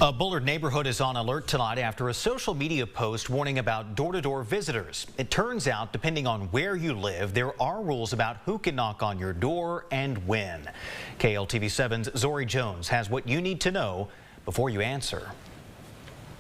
A Bullard neighborhood is on alert tonight after a social media post warning about door-to-door visitors. It turns out, depending on where you live, there are rules about who can knock on your door and when. KLTV7's Zori Jones has what you need to know before you answer.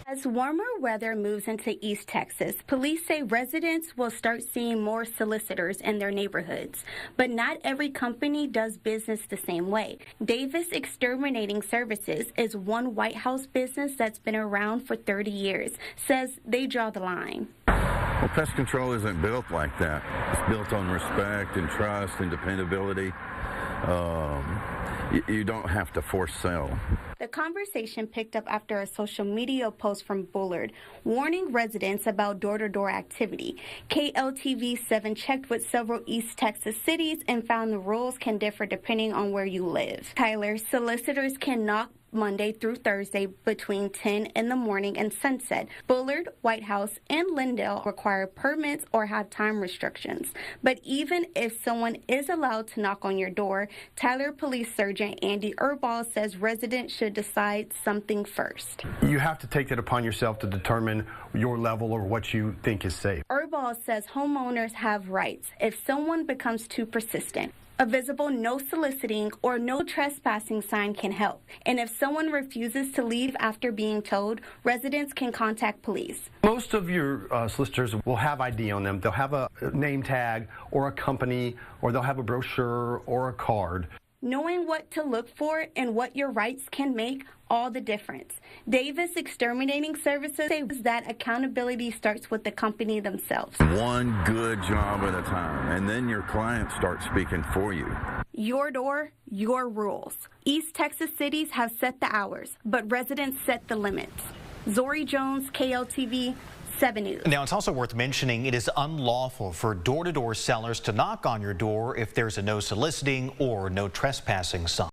As warmer weather moves into East Texas, police say residents will start seeing more solicitors in their neighborhoods. But not every company does business the same way. Davis Exterminating Services is one White House business that's been around for 30 years, says they draw the line. Well, pest control isn't built like that. It's built on respect and trust and dependability. You don't have to force sell. The conversation picked up after a social media post from Bullard warning residents about door-to-door activity. KLTV7 checked with several East Texas cities and found the rules can differ depending on where you live. Tyler, solicitors can knock Monday through Thursday between 10 in the morning and sunset. Bullard, White House, and Lindale require permits or have time restrictions. But even if someone is allowed to knock on your door, Tyler Police Sergeant Andy Erball says residents should decide something first. You have to take it upon yourself to determine your level or what you think is safe. Erball says homeowners have rights if someone becomes too persistent. A visible no soliciting or no trespassing sign can help. And if someone refuses to leave after being told, residents can contact police. Most of your solicitors will have ID on them. They'll have a name tag or a company, or they'll have a brochure or a card. Knowing what to look for and what your rights can make all the difference. Davis Exterminating Services says that accountability starts with the company themselves. One good job at a time, and then your client starts speaking for you. Your door, your rules. East Texas cities have set the hours, but residents set the limits. Zori Jones, KLTV 7 News. Now, it's also worth mentioning it is unlawful for door-to-door sellers to knock on your door if there's a no soliciting or no trespassing sign.